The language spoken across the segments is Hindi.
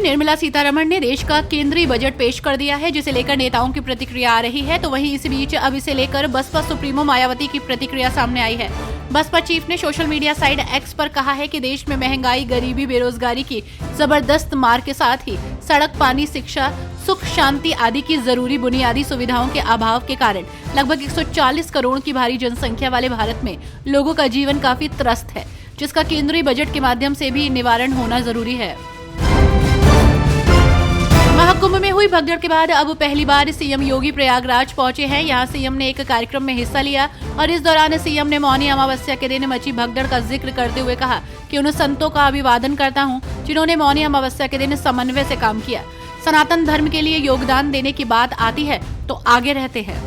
निर्मला सीतारमण ने देश का केंद्रीय बजट पेश कर दिया है, जिसे लेकर नेताओं की प्रतिक्रिया आ रही है। तो वहीं इस बीच अब इसे लेकर बसपा सुप्रीमो मायावती की प्रतिक्रिया सामने आई है। बसपा चीफ ने सोशल मीडिया साइट एक्स पर कहा है कि देश में महंगाई, गरीबी, बेरोजगारी की जबरदस्त मार के साथ ही सड़क, पानी, शिक्षा, सुख, शांति आदि की जरूरी बुनियादी सुविधाओं के अभाव के कारण लगभग 140 करोड़ की भारी जनसंख्या वाले भारत में लोगों का जीवन काफी त्रस्त है, जिसका केंद्रीय बजट के माध्यम से भी निवारण होना जरूरी है। महाकुंभ में हुई भगदड़ के बाद अब पहली बार सीएम योगी प्रयागराज पहुंचे हैं। यहां सीएम ने एक कार्यक्रम में हिस्सा लिया और इस दौरान सीएम ने मौनी अमावस्या के दिन मची भगदड़ का जिक्र करते हुए कहा कि उन संतों का अभिवादन करता हूं जिन्होंने मौनी अमावस्या के दिन समन्वय से काम किया। सनातन धर्म के लिए योगदान देने की बात आती है तो आगे रहते हैं।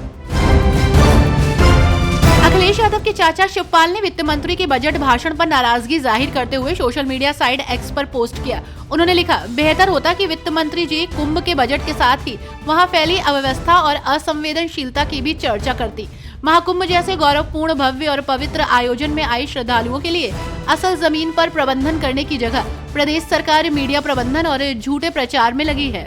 अखिलेश यादव के चाचा शिवपाल ने वित्त मंत्री के बजट भाषण पर नाराजगी जाहिर करते हुए सोशल मीडिया साइट एक्स पर पोस्ट किया। उन्होंने लिखा, बेहतर होता कि वित्त मंत्री जी कुंभ के बजट के साथ ही वहां फैली अव्यवस्था और असंवेदनशीलता की भी चर्चा करती। महाकुंभ जैसे गौरवपूर्ण, भव्य और पवित्र आयोजन में आए श्रद्धालुओं के लिए असल जमीन पर प्रबंधन करने की जगह प्रदेश सरकार मीडिया प्रबंधन और झूठे प्रचार में लगी है।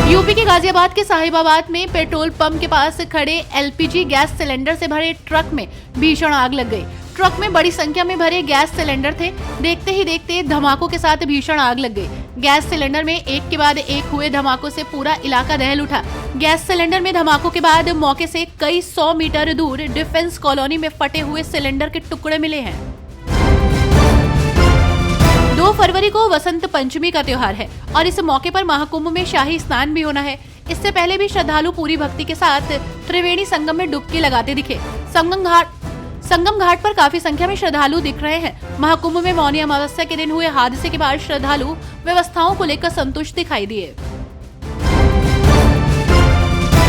यूपी के गाजियाबाद के साहिबाबाद में पेट्रोल पंप के पास खड़े एलपीजी गैस सिलेंडर से भरे ट्रक में भीषण आग लग गई। ट्रक में बड़ी संख्या में भरे गैस सिलेंडर थे। देखते ही देखते धमाकों के साथ भीषण आग लग गई। गैस सिलेंडर में एक के बाद एक हुए धमाकों से पूरा इलाका दहल उठा। गैस सिलेंडर में धमाकों के बाद मौके से कई 100 मीटर दूर डिफेंस कॉलोनी में फटे हुए सिलेंडर के टुकड़े मिले हैं। 2 फरवरी को वसंत पंचमी का त्योहार है और इस मौके पर महाकुंभ में शाही स्नान भी होना है। इससे पहले भी श्रद्धालु पूरी भक्ति के साथ त्रिवेणी संगम में डुबकी लगाते दिखे। संगम घाट पर काफी संख्या में श्रद्धालु दिख रहे हैं। महाकुंभ में मौनी अमावस्या के दिन हुए हादसे के बाद श्रद्धालु व्यवस्थाओं को लेकर संतुष्ट दिखाई दिए।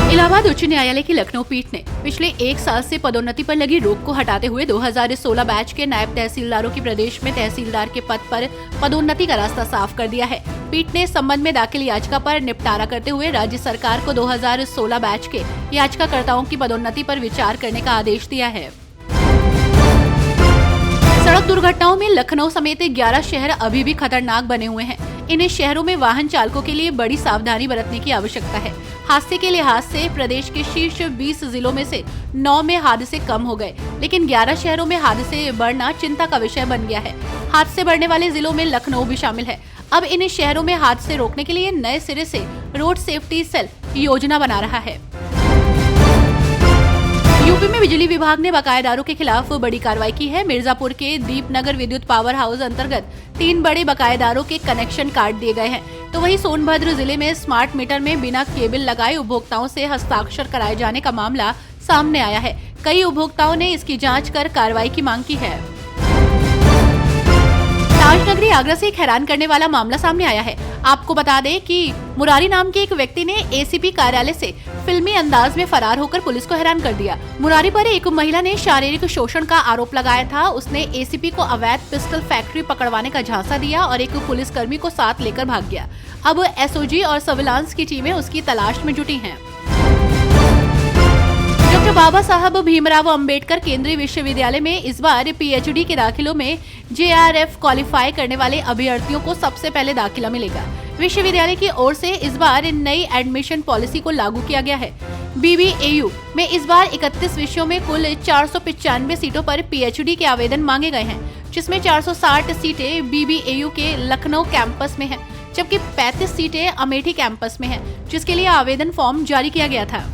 इलाहाबाद उच्च न्यायालय की लखनऊ पीठ ने पिछले 1 साल से पदोन्नति पर लगी रोक को हटाते हुए 2016 बैच के नायब तहसीलदारों की प्रदेश में तहसीलदार के पद पर पदोन्नति का रास्ता साफ कर दिया है। पीठ ने इस संबंध में दाखिल याचिका पर निपटारा करते हुए राज्य सरकार को 2016 बैच के याचिकाकर्ताओं की पदोन्नति पर विचार करने का आदेश दिया है। सड़क दुर्घटनाओं में लखनऊ समेत 11 शहर अभी भी खतरनाक बने हुए हैं। इन शहरों में वाहन चालकों के लिए बड़ी सावधानी बरतने की आवश्यकता है। हादसे के लिहाज से प्रदेश के शीर्ष 20 जिलों में से 9 में हादसे कम हो गए, लेकिन 11 शहरों में हादसे बढ़ना चिंता का विषय बन गया है। हादसे बढ़ने वाले जिलों में लखनऊ भी शामिल है। अब इन शहरों में हादसे रोकने के लिए नए सिरे से रोड सेफ्टी सेल योजना बना रहा है। यूपी में बिजली विभाग ने बकायेदारों के खिलाफ बड़ी कार्रवाई की है। मिर्जापुर के दीपनगर विद्युत पावर हाउस अंतर्गत 3 बड़े बकायेदारों के कनेक्शन काट दिए गए हैं। तो वहीं सोनभद्र जिले में स्मार्ट मीटर में बिना केबल लगाए उपभोक्ताओं से हस्ताक्षर कराए जाने का मामला सामने आया है। कई उपभोक्ताओं ने इसकी जांच कर कार्रवाई की मांग की है। ताजनगरी आगरा से एक हैरान करने वाला मामला सामने आया है। आपको बता दें कि मुरारी नाम के एक व्यक्ति ने एसीपी कार्यालय से फिल्मी अंदाज में फरार होकर पुलिस को हैरान कर दिया। मुरारी पर एक महिला ने शारीरिक शोषण का आरोप लगाया था। उसने एसीपी को अवैध पिस्टल फैक्ट्री पकड़वाने का झांसा दिया और एक पुलिसकर्मी को साथ लेकर भाग गया। अब एसओजी और सर्विलांस की टीमें उसकी तलाश में जुटी हैं। डॉक्टर बाबा साहब भीमराव अंबेडकर केंद्रीय विश्वविद्यालय में इस बार पीएचडी के दाखिलों में जेआरएफ क्वालिफाई करने वाले अभ्यर्थियों को सबसे पहले दाखिला मिलेगा। विश्वविद्यालय की ओर से इस बार नई एडमिशन पॉलिसी को लागू किया गया है। बीबीएयू में इस बार 31 विषयों में कुल 495 सीटों पर पीएचडी के आवेदन मांगे गए हैं, जिसमें 460 सीटें बीबीएयू के लखनऊ कैंपस में है, जबकि 35 सीटें अमेठी कैंपस में है, जिसके लिए आवेदन फॉर्म जारी किया गया था।